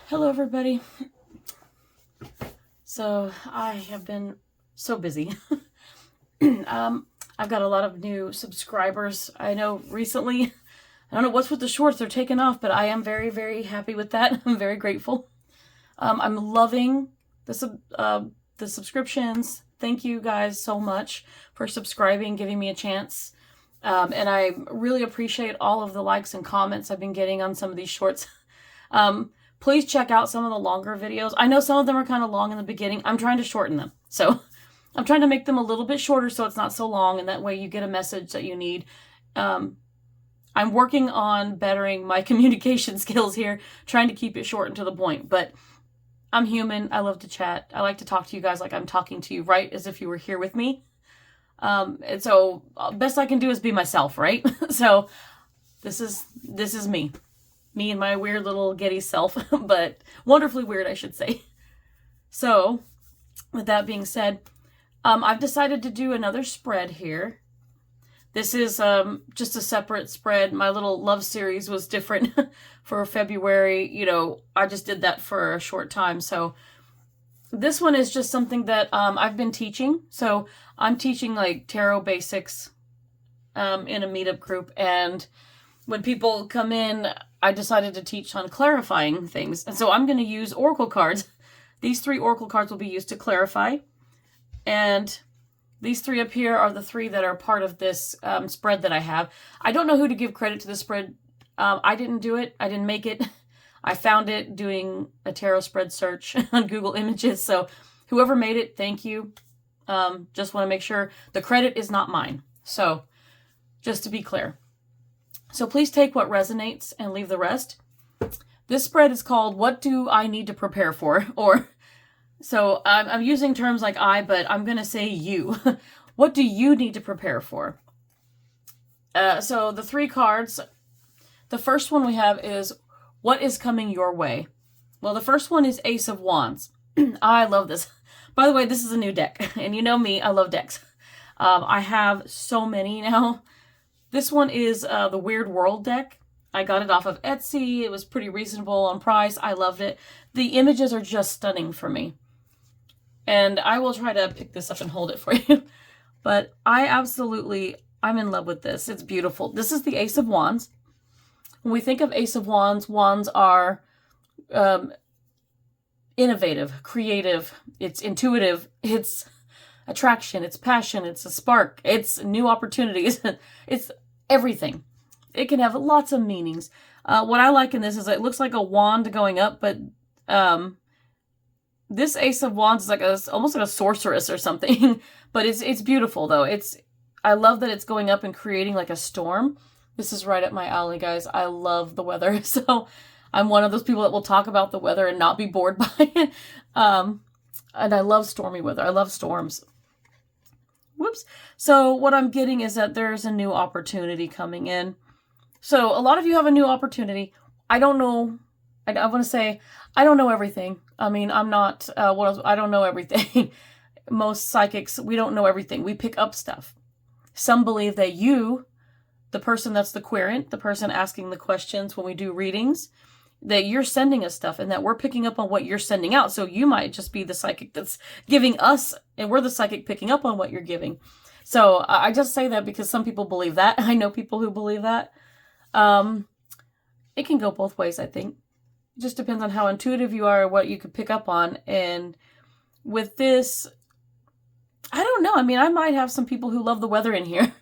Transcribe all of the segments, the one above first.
Hello everybody. So I have been so busy. I've got a lot of new subscribers. I know recently, I don't know what's with the shorts, they're taking off, but I am very, very happy with that. I'm very grateful. I'm loving the subscriptions. Thank you guys so much for subscribing, giving me a chance. And I really appreciate all of the likes and comments I've been getting on some of these shorts. Please check out some of the longer videos. I know some of them are kind of long in the beginning. I'm trying to shorten them. So I'm trying to make them a little bit shorter so it's not so long, and that way you get a message that you need. I'm working on bettering my communication skills here, trying to keep it short and to the point. But I'm human. I love to chat. I like to talk to you guys like I'm talking to you, right? As if you were here with me. And so best I can do is be myself, right? So this is me. Me and my weird little giddy self, but wonderfully weird, I should say. So, with that being said, I've decided to do another spread here. This is just a separate spread. My little love series was different for February. You know, I just did that for a short time. So, this one is just something that I've been teaching. So, I'm teaching like tarot basics in a meetup group, and when people come in, I decided to teach on clarifying things. And so I'm going to use oracle cards. These 3 oracle cards will be used to clarify. And these 3 up here are the 3 that are part of this spread that I have. I don't know who to give credit to this spread. I didn't do it. I didn't make it. I found it doing a tarot spread search on Google Images. So whoever made it, thank you. Just want to make sure the credit is not mine. So just to be clear. So please take what resonates and leave the rest. This spread is called What Do I Need to Prepare For? So I'm using terms like I, but I'm going to say you. What do you need to prepare for? So the 3 cards, the first one we have is what is coming your way? Well, the first one is Ace of Wands. I love this. By the way, this is a new deck, and you know me, I love decks. I have so many now. This one is the Weird World deck. I got it off of Etsy. It was pretty reasonable on price. I loved it. The images are just stunning for me. And I will try to pick this up and hold it for you. But I'm in love with this. It's beautiful. This is the Ace of Wands. When we think of Ace of Wands, wands are innovative, creative. It's intuitive. It's attraction, it's passion, it's a spark, it's new opportunities, it's everything. It can have lots of meanings. What I like in this is it looks like a wand going up, but this Ace of Wands is like almost like a sorceress or something. But it's beautiful though. I love that it's going up and creating like a storm. This is right up my alley, guys. I love the weather, so I'm one of those people that will talk about the weather and not be bored by it. And I love stormy weather. I love storms. Whoops. So what I'm getting is that there's a new opportunity coming in. So a lot of you have a new opportunity. I don't know. I want to say, I don't know everything. I mean, I'm not, I don't know everything. Most psychics, we don't know everything. We pick up stuff. Some believe that you, the person that's the querent, the person asking the questions when we do readings, that you're sending us stuff and that we're picking up on what you're sending out. So you might just be the psychic that's giving us, and we're the psychic picking up on what you're giving. So I just say that because some people believe that. I know people who believe that. It can go both ways, I think. It just depends on how intuitive you are, what you could pick up on. And with this, I don't know. I mean, I might have some people who love the weather in here.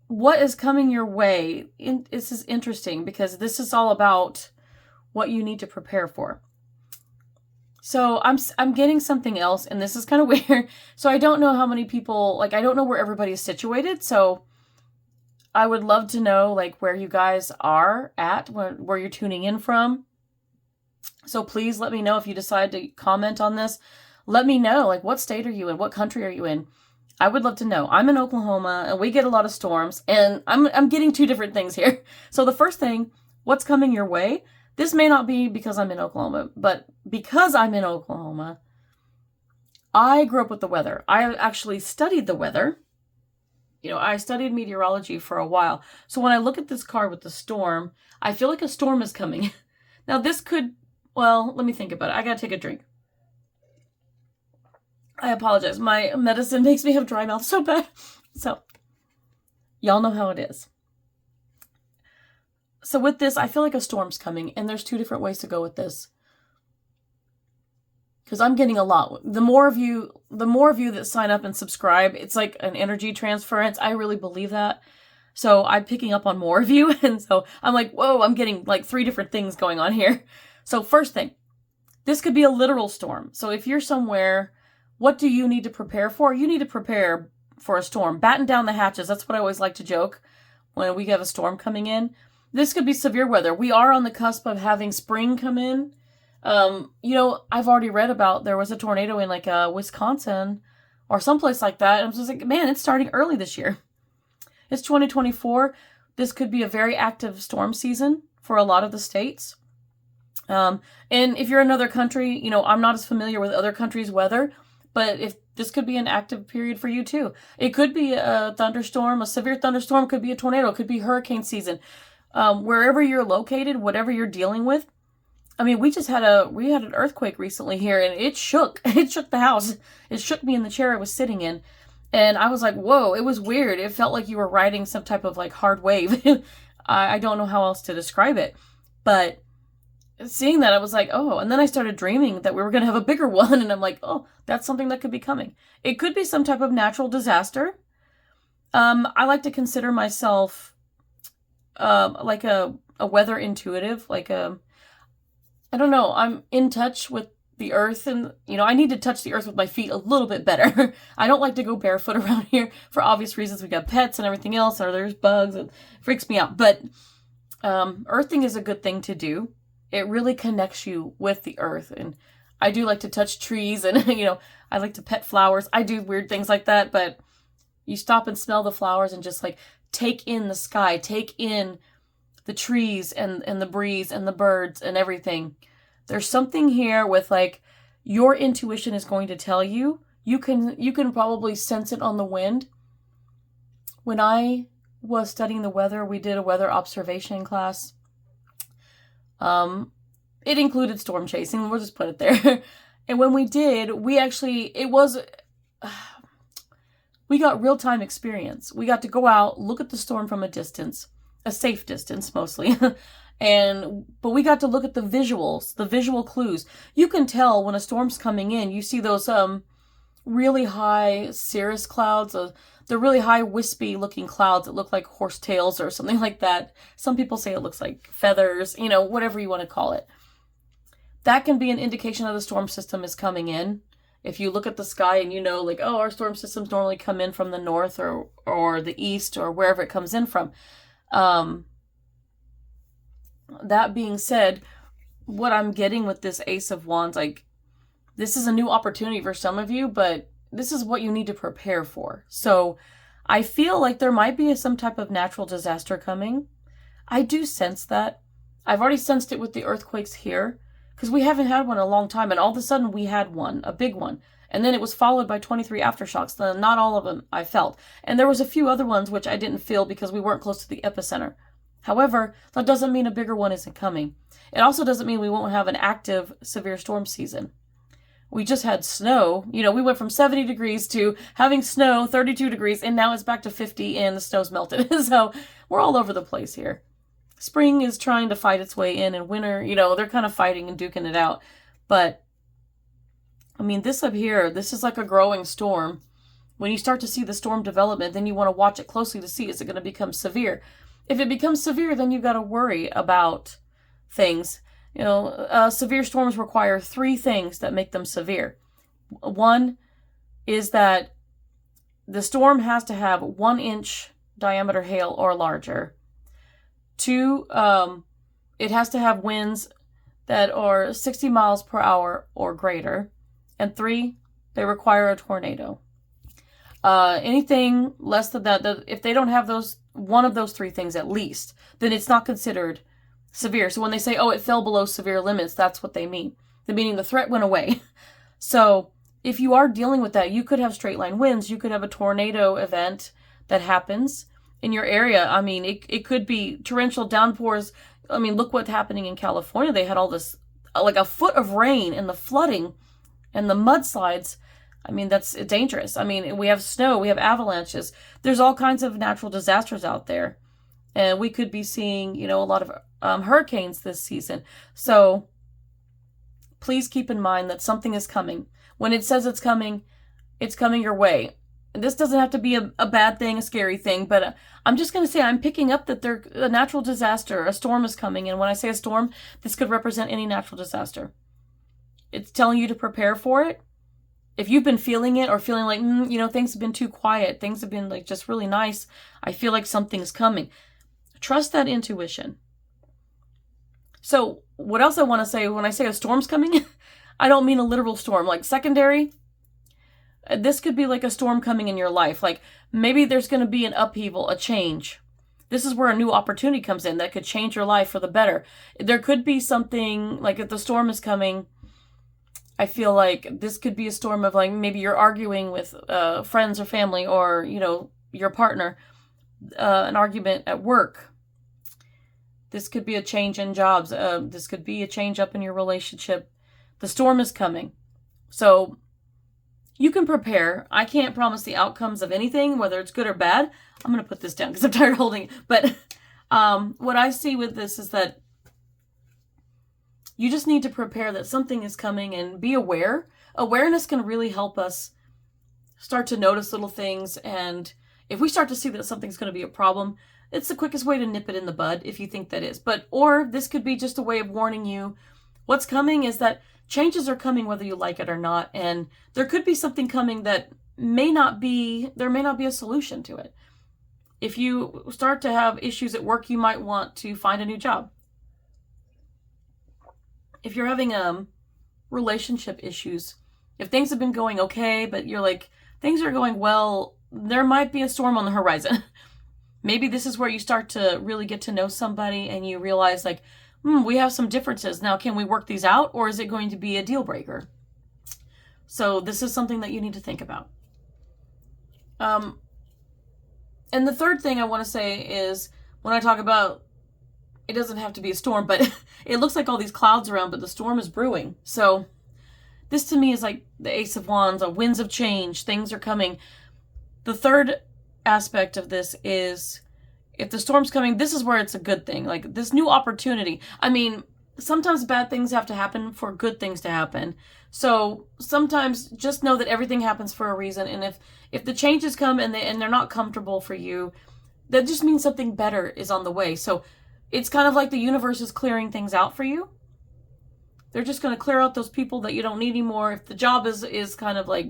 What is coming your way? This is interesting because this is all about what you need to prepare for. So I'm getting something else, and this is kind of weird. So I don't know how many people, like I don't know where everybody is situated. So I would love to know like where you guys are at, where you're tuning in from. So please let me know if you decide to comment on this. Let me know, like what state are you in? What country are you in? I would love to know. I'm in Oklahoma, and we get a lot of storms, and I'm getting 2 different things here. So the first thing, what's coming your way? This may not be because I'm in Oklahoma, but because I'm in Oklahoma, I grew up with the weather. I actually studied the weather. You know, I studied meteorology for a while. So when I look at this card with the storm, I feel like a storm is coming. Now this could, well, let me think about it. I gotta take a drink. I apologize. My medicine makes me have dry mouth so bad. So, y'all know how it is. So with this, I feel like a storm's coming, and there's two different ways to go with this. Because I'm getting a lot. The more of you that sign up and subscribe, it's like an energy transference. I really believe that. So I'm picking up on more of you, and so I'm like, whoa, I'm getting like 3 different things going on here. So first thing, this could be a literal storm. So if you're somewhere, what do you need to prepare for? You need to prepare for a storm. Batten down the hatches. That's what I always like to joke when we have a storm coming in. This could be severe weather. We are on the cusp of having spring come in. I've already read about there was a tornado in like Wisconsin or someplace like that. And I'm just like, man, it's starting early this year. It's 2024. This could be a very active storm season for a lot of the states. And if you're in another country, I'm not as familiar with other countries' weather, but if this could be an active period for you too. It could be a thunderstorm, a severe thunderstorm, could be a tornado, it could be hurricane season. Wherever you're located, whatever you're dealing with. I mean, we had an earthquake recently here, and it shook the house. It shook me in the chair I was sitting in. And I was like, whoa, it was weird. It felt like you were riding some type of like hard wave. I don't know how else to describe it. But seeing that, I was like, oh, and then I started dreaming that we were going to have a bigger one. And I'm like, oh, that's something that could be coming. It could be some type of natural disaster. I like to consider myself like a weather intuitive, I don't know, I'm in touch with the earth, and I need to touch the earth with my feet a little bit better. I don't like to go barefoot around here for obvious reasons. We got pets and everything else, or there's bugs, and it freaks me out. But earthing is a good thing to do. It really connects you with the earth, and I do like to touch trees, and I like to pet flowers. I do weird things like that, but you stop and smell the flowers and just like take in the sky, take in the trees and the breeze and the birds and everything. There's something here with like your intuition is going to tell you. You can probably sense it on the wind. When I was studying the weather, we did a weather observation class. It included storm chasing. We'll just put it there. And when we did, we got real-time experience. We got to go out, look at the storm from a distance, a safe distance mostly. But we got to look at the visuals, the visual clues. You can tell when a storm's coming in. You see those really high cirrus clouds, the really high wispy looking clouds that look like horse tails or something like that. Some people say it looks like feathers, whatever you want to call it. That can be an indication that the storm system is coming in. If you look at the sky and our storm systems normally come in from the north or the east or wherever it comes in from. That being said, what I'm getting with this Ace of Wands, this is a new opportunity for some of you, but this is what you need to prepare for. So I feel like there might be some type of natural disaster coming. I do sense that. I've already sensed it with the earthquakes here, because we haven't had one in a long time, and all of a sudden we had one, a big one. And then it was followed by 23 aftershocks. Not all of them I felt. And there was a few other ones which I didn't feel because we weren't close to the epicenter. However, that doesn't mean a bigger one isn't coming. It also doesn't mean we won't have an active severe storm season. We just had snow. We went from 70 degrees to having snow, 32 degrees, and now it's back to 50 and the snow's melted. So we're all over the place here. Spring is trying to fight its way in, and winter, they're kind of fighting and duking it out. But, this up here, this is like a growing storm. When you start to see the storm development, then you want to watch it closely to see, is it going to become severe? If it becomes severe, then you've got to worry about things. Severe storms require 3 things that make them severe. One is that the storm has to have 1-inch diameter hail or larger. 2, it has to have winds that are 60 miles per hour or greater. And 3, they require a tornado. Anything less than that, if they don't have one of those 3 things at least, then it's not considered severe. So when they say, it fell below severe limits, that's what they mean. Meaning the threat went away. So if you are dealing with that, you could have straight line winds. You could have a tornado event that happens in your area. It could be torrential downpours, I mean, look what's happening in California. They had all this, like a foot of rain and the flooding and the mudslides. I mean, that's dangerous. I mean, we have snow, we have avalanches. There's all kinds of natural disasters out there. And we could be seeing, you know, a lot of hurricanes this season. So please keep in mind that something is coming. When it says it's coming your way. And this doesn't have to be a bad thing, a scary thing, but I'm just going to say I'm picking up that a natural disaster, a storm is coming. And when I say a storm, this could represent any natural disaster. It's telling you to prepare for it. If you've been feeling it or feeling like, you know, things have been too quiet, things have been like just really nice, I feel like something's coming. Trust that intuition. So what else I want to say when I say a storm's coming, I don't mean a literal storm. Like secondary, this could be like a storm coming in your life. Like maybe there's going to be an upheaval, a change. This is where a new opportunity comes in that could change your life for the better. There could be something like if the storm is coming, I feel like this could be a storm of like maybe you're arguing with friends or family or, you know, your partner, an argument at work. This could be a change in jobs. This could be a change up in your relationship. The storm is coming. So you can prepare. I can't promise the outcomes of anything, whether it's good or bad. I'm going to put this down because I'm tired of holding it. But what I see with this is that you just need to prepare that something is coming and be aware. Awareness can really help us start to notice little things. And if we start to see that something's going to be a problem, it's the quickest way to nip it in the bud if you think that is. Or this could be just a way of warning you. What's coming is that changes are coming whether you like it or not. And there could be something coming that there may not be a solution to it. If you start to have issues at work, you might want to find a new job. If you're having relationship issues, if things have been going okay, but you're like, things are going well, there might be a storm on the horizon. Maybe this is where you start to really get to know somebody and you realize like, we have some differences. Now, can we work these out or is it going to be a deal breaker? So this is something that you need to think about. And the third thing I want to say is when I talk about, it doesn't have to be a storm, but it looks like all these clouds around, but the storm is brewing. So this to me is like the Ace of Wands, winds of change, things are coming. The third aspect of this is if the storm's coming, this is where it's a good thing. Like this new opportunity. I mean, sometimes bad things have to happen for good things to happen. So sometimes just know that everything happens for a reason. And if the changes come and they're not comfortable for you, that just means something better is on the way. So it's kind of like the universe is clearing things out for you. They're just going to clear out those people that you don't need anymore. If the job is kind of like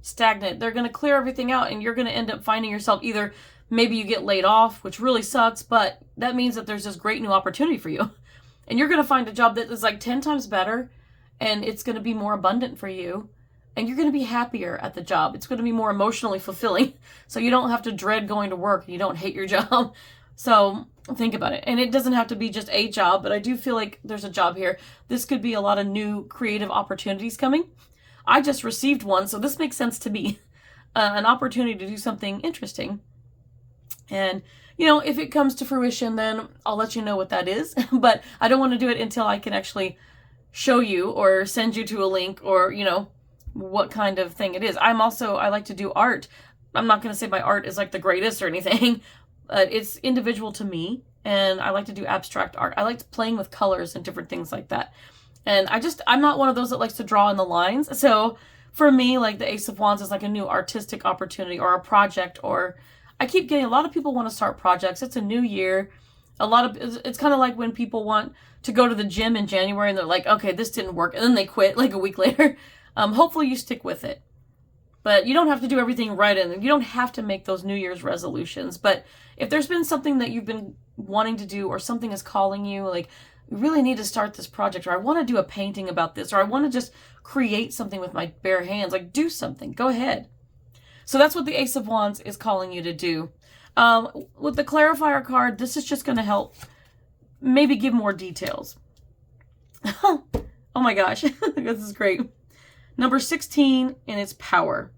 stagnant, they're going to clear everything out and you're going to end up finding yourself either maybe you get laid off, which really sucks, but that means that there's this great new opportunity for you. And you're going to find a job that is like 10 times better and it's going to be more abundant for you. And you're going to be happier at the job. It's going to be more emotionally fulfilling. So you don't have to dread going to work and you don't hate your job. So think about it. And it doesn't have to be just a job, but I do feel like there's a job here. This could be a lot of new creative opportunities coming. I just received one, so this makes sense to me. An opportunity to do something interesting. And, you know, if it comes to fruition, then I'll let you know what that is. But I don't want to do it until I can actually show you or send you to a link or, you know, what kind of thing it is. I like to do art. I'm not going to say my art is like the greatest or anything. It's individual to me. And I like to do abstract art. I like playing with colors and different things like that. And I'm not one of those that likes to draw in the lines. So for me, like the Ace of Wands is like a new artistic opportunity or a project, or I keep getting a lot of people want to start projects. It's a new year. It's kind of like when people want to go to the gym in January and they're like, okay, this didn't work. And then they quit like a week later. Hopefully you stick with it. But you don't have to do everything right, and you don't have to make those New Year's resolutions. But if there's been something that you've been wanting to do or something is calling you, like, you really need to start this project, or I want to do a painting about this, or I want to just create something with my bare hands, like do something, go ahead. So that's what the Ace of Wands is calling you to do. With the clarifier card, this is just going to help maybe give more details. Oh my gosh, this is great. Number 16 in its power.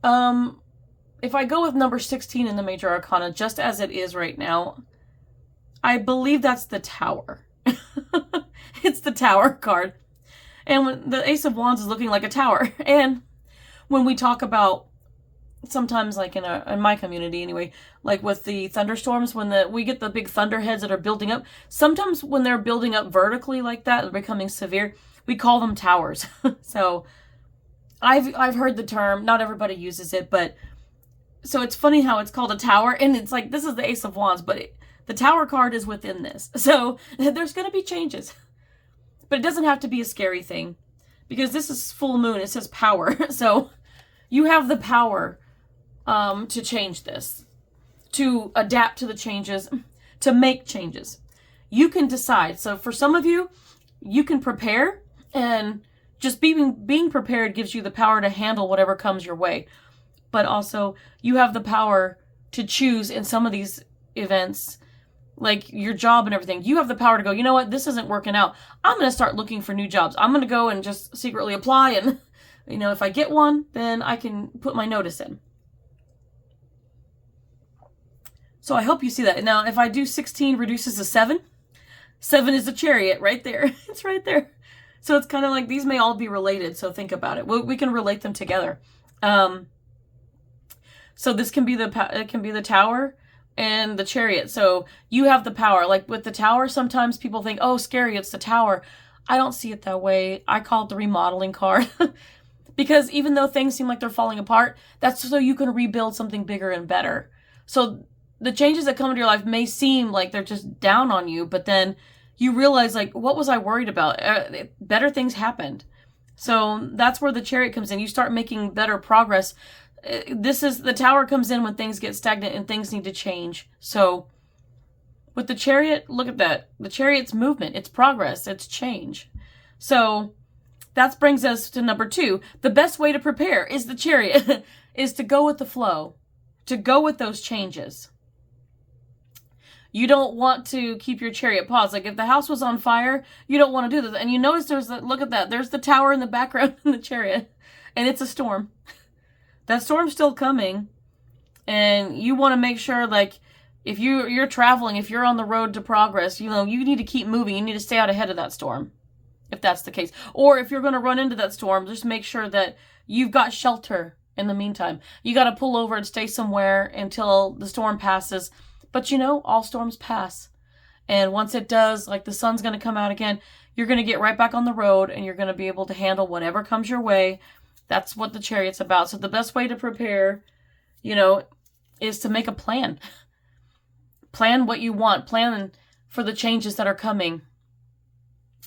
If I go with number 16 in the Major Arcana, just as it is right now, I believe that's the Tower. It's the Tower card. And when the Ace of Wands is looking like a tower. And when we talk about, sometimes like in my community anyway, like with the thunderstorms, when we get the big thunderheads that are building up, sometimes when they're building up vertically like that, they're becoming severe, we call them towers. So I've heard the term, not everybody uses it, but so it's funny how it's called a tower, and it's like, this is the Ace of Wands, but the Tower card is within this. So there's going to be changes. But it doesn't have to be a scary thing, because this is full moon. It says power. So you have the power to change this, to adapt to the changes, to make changes. You can decide. So for some of you, you can prepare, and just being prepared gives you the power to handle whatever comes your way. But also you have the power to choose in some of these events, like your job and everything. You have the power to go, you know what, this isn't working out. I'm going to start looking for new jobs. I'm going to go and just secretly apply, and, you know, if I get one, then I can put my notice in. So I hope you see that. Now, if I do 16 reduces to 7, 7 is a Chariot right there. It's right there. So it's kind of like these may all be related. So think about it. We can relate them together. So this can be the Tower and the Chariot. So you have the power. Like with the Tower, sometimes people think, oh, scary, it's the Tower. I don't see it that way. I call it the remodeling card. Because even though things seem like they're falling apart, that's so you can rebuild something bigger and better. So the changes that come into your life may seem like they're just down on you, but then you realize, like, what was I worried about? Better things happened. So that's where the Chariot comes in. You start making better progress. The Tower comes in when things get stagnant and things need to change. So with the Chariot, look at that. The Chariot's movement, it's progress, it's change. So that brings us to number 2. The best way to prepare is the Chariot, is to go with the flow, to go with those changes. You don't want to keep your Chariot paused. Like if the house was on fire, you don't want to do this. And you notice look at that. There's the Tower in the background in the Chariot, and it's a storm. That storm's still coming, and you want to make sure, like, if you're traveling, if you're on the road to progress, you know, you need to keep moving. You need to stay out ahead of that storm, if that's the case. Or if you're going to run into that storm, just make sure that you've got shelter in the meantime. You got to pull over and stay somewhere until the storm passes. But you know, all storms pass. And once it does, like the sun's going to come out again, you're going to get right back on the road, and you're going to be able to handle whatever comes your way. That's what the Chariot's about. So the best way to prepare, you know, is to make a plan. Plan what you want. Plan for the changes that are coming.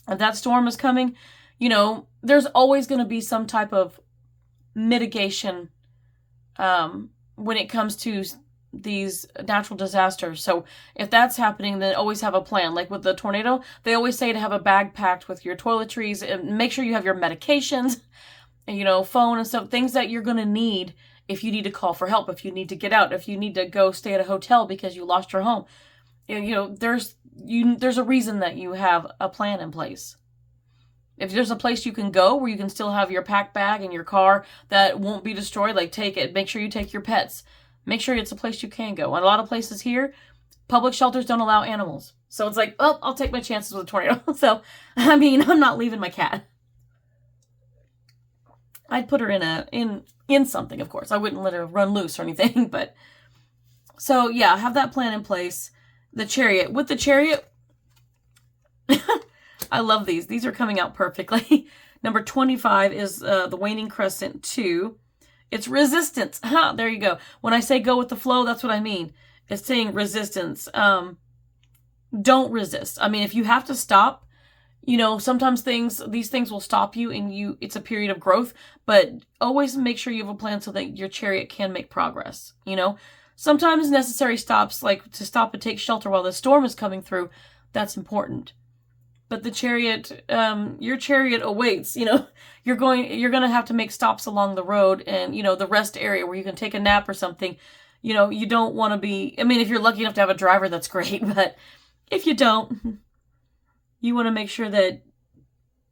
If that storm is coming, you know, there's always going to be some type of mitigation when it comes to these natural disasters. So if that's happening, then always have a plan. Like with the tornado, they always say to have a bag packed with your toiletries, and make sure you have your medications, and, you know, phone and stuff, things that you're going to need if you need to call for help, if you need to get out, if you need to go stay at a hotel because you lost your home. You know, there's a reason that you have a plan in place. If there's a place you can go where you can still have your pack bag and your car that won't be destroyed, like take it. Make sure you take your pets. Make sure it's a place you can go. And a lot of places here, public shelters don't allow animals. So it's like, oh, I'll take my chances with a tornado. So, I mean, I'm not leaving my cat. I'd put her in something, of course. I wouldn't let her run loose or anything, but so yeah, have that plan in place. The Chariot. With the Chariot, I love these. These are coming out perfectly. Number 25 is the Waning Crescent 2. It's resistance. There you go. When I say go with the flow, that's what I mean. It's saying resistance. Don't resist. I mean, if you have to stop, you know, sometimes these things will stop you, and it's a period of growth, but always make sure you have a plan so that your Chariot can make progress. You know, sometimes necessary stops, like to stop and take shelter while the storm is coming through, that's important. But the Chariot, your Chariot awaits. You know, you're going to have to make stops along the road, and, you know, the rest area where you can take a nap or something. You know, you don't want to be, I mean, if you're lucky enough to have a driver, that's great. But if you don't, you want to make sure that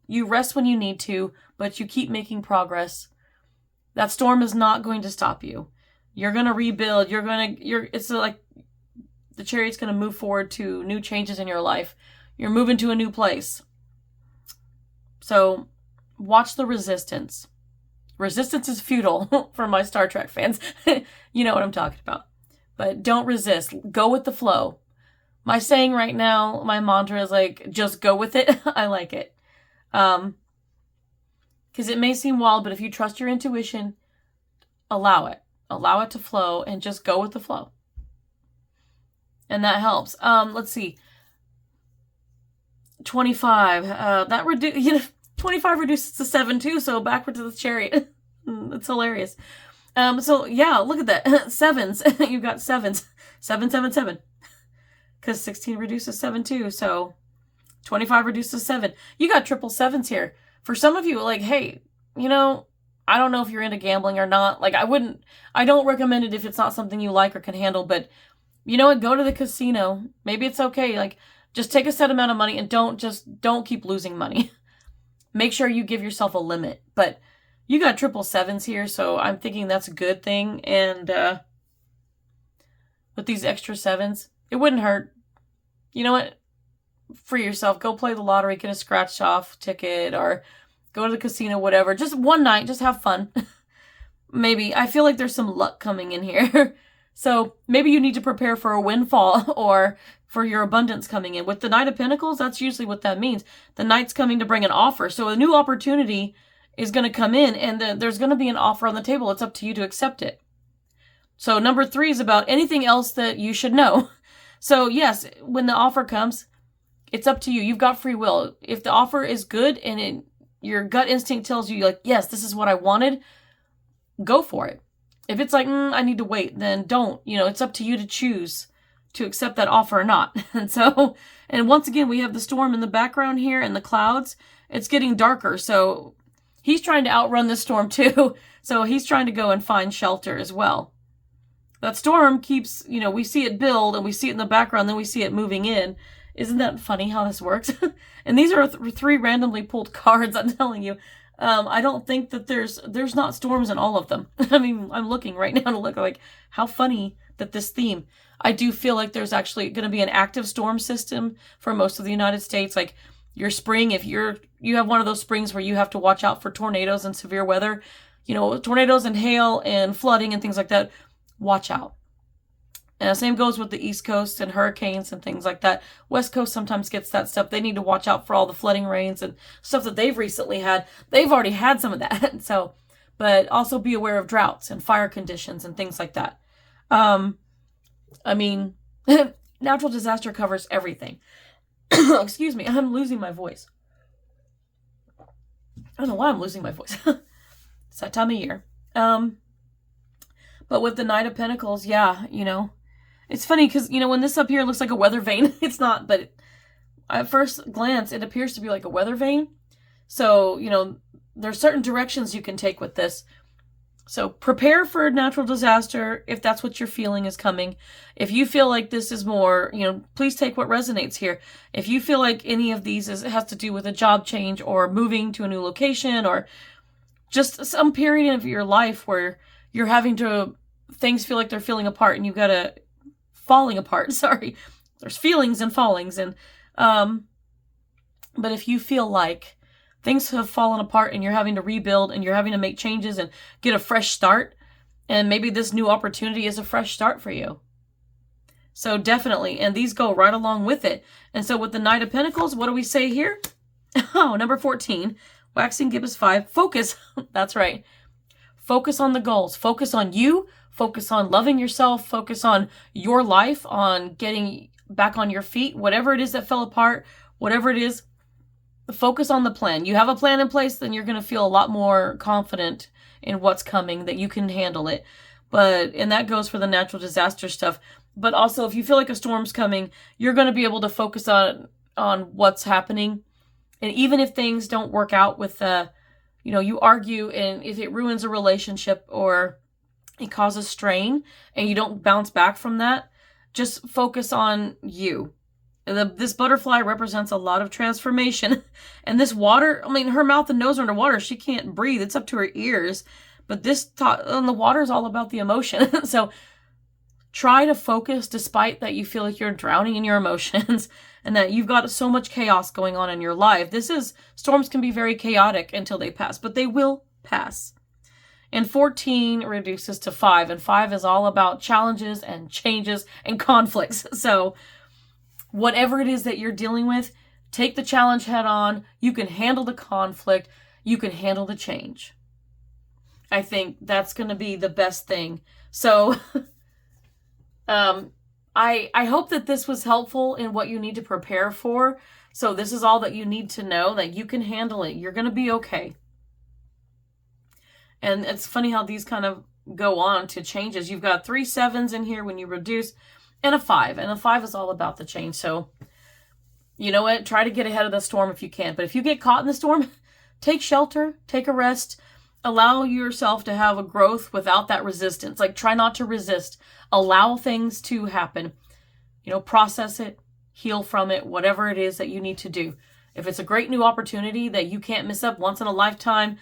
you rest when you need to, but you keep making progress. That storm is not going to stop you. You're going to rebuild. It's like the Chariot's going to move forward to new changes in your life. You're moving to a new place. So watch the resistance. Resistance is futile for my Star Trek fans. You know what I'm talking about. But don't resist. Go with the flow. My saying right now, my mantra is like, just go with it. I like it. Because it may seem wild, but if you trust your intuition, allow it. Allow it to flow and just go with the flow. And that helps. Let's see. 25. 25 reduces to 7 too, so backward to the Chariot. It's hilarious. So yeah, look at that. Sevens. You got sevens. 7, 7, 7. Because 16 reduces 7 too, so 25 reduces 7. You got triple sevens here. For some of you, like, hey, you know, I don't know if you're into gambling or not. Like, I don't recommend it if it's not something you like or can handle, but you know what? Go to the casino. Maybe it's okay. Like, just take a set amount of money and don't keep losing money. Make sure you give yourself a limit. But you got triple sevens here, so I'm thinking that's a good thing. And with these extra sevens, it wouldn't hurt. You know what? Free yourself. Go play the lottery, get a scratch off ticket, or go to the casino, whatever. Just one night, just have fun. Maybe. I feel like there's some luck coming in here. So maybe you need to prepare for a windfall or for your abundance coming in. With the Knight of Pentacles, that's usually what that means. The Knight's coming to bring an offer. So a new opportunity is going to come in, and there's going to be an offer on the table. It's up to you to accept it. So number 3 is about anything else that you should know. So yes, when the offer comes, it's up to you. You've got free will. If the offer is good and your gut instinct tells you, like, yes, this is what I wanted, go for it. If it's like, I need to wait, then don't. You know, it's up to you to choose to accept that offer or not. And once again, we have the storm in the background here and the clouds. It's getting darker. So he's trying to outrun this storm too. So he's trying to go and find shelter as well. That storm keeps, you know, we see it build and we see it in the background, then we see it moving in. Isn't that funny how this works? And these are 3 randomly pulled cards, I'm telling you. I don't think that there's not storms in all of them. I mean, I'm looking right now to look like how funny that this theme. I do feel like there's actually going to be an active storm system for most of the United States. Like your spring, if you have one of those springs where you have to watch out for tornadoes and severe weather, you know, tornadoes and hail and flooding and things like that, watch out. And the same goes with the East Coast and hurricanes and things like that. West Coast sometimes gets that stuff. They need to watch out for all the flooding rains and stuff that they've recently had. They've already had some of that. So, but also be aware of droughts and fire conditions and things like that. I mean, natural disaster covers everything. Excuse me, I'm losing my voice. I don't know why I'm losing my voice. It's that time of year. But with the Knight of Pentacles, yeah, you know, it's funny because, you know, when this up here looks like a weather vane, it's not, but at first glance, it appears to be like a weather vane. So, you know, there's certain directions you can take with this. So prepare for a natural disaster if that's what you're feeling is coming. If you feel like this is more, you know, please take what resonates here. If you feel like any of these has to do with a job change or moving to a new location or just some period of your life where you're having to, things feel like they're falling apart and you've got to, falling apart, sorry. There's feelings and fallings. And, but if you feel like things have fallen apart and you're having to rebuild and you're having to make changes and get a fresh start, and maybe this new opportunity is a fresh start for you. So definitely, and these go right along with it. And so with the Knight of Pentacles, what do we say here? Oh, number 14, waxing gibbous 5, focus. That's right. Focus on the goals. Focus on you. Focus on loving yourself. Focus on your life, on getting back on your feet. Whatever it is that fell apart, whatever it is, focus on the plan. You have a plan in place, then you're going to feel a lot more confident in what's coming, that you can handle it. And that goes for the natural disaster stuff. But also, if you feel like a storm's coming, you're going to be able to focus on what's happening. And even if things don't work out with you know, you argue, and if it ruins a relationship or it causes strain and you don't bounce back from that, just focus on you. This butterfly represents a lot of transformation. And this water, I mean, her mouth and nose are underwater. She can't breathe. It's up to her ears. But this on the water is all about the emotion. So try to focus despite that you feel like you're drowning in your emotions and that you've got so much chaos going on in your life. Storms can be very chaotic until they pass, but they will pass. And 14 reduces to 5, and 5 is all about challenges and changes and conflicts. So whatever it is that you're dealing with, take the challenge head on. You can handle the conflict. You can handle the change. I think that's going to be the best thing. So I hope that this was helpful in what you need to prepare for. So this is all that you need to know, that you can handle it. You're going to be okay. And it's funny how these kind of go on to changes. You've got 3 7s in here when you reduce, and a 5. And a 5 is all about the change. So, you know what? Try to get ahead of the storm if you can. But if you get caught in the storm, take shelter, take a rest, allow yourself to have a growth without that resistance. Like, try not to resist. Allow things to happen. You know, process it, heal from it, whatever it is that you need to do. If it's a great new opportunity that you can't miss up once in a lifetime,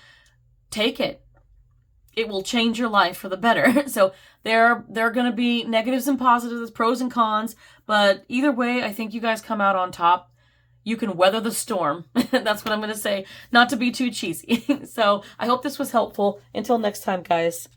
take it. It will change your life for the better. So there are going to be negatives and positives, pros and cons, but either way, I think you guys come out on top. You can weather the storm. That's what I'm going to say, not to be too cheesy. So I hope this was helpful. Until next time, guys.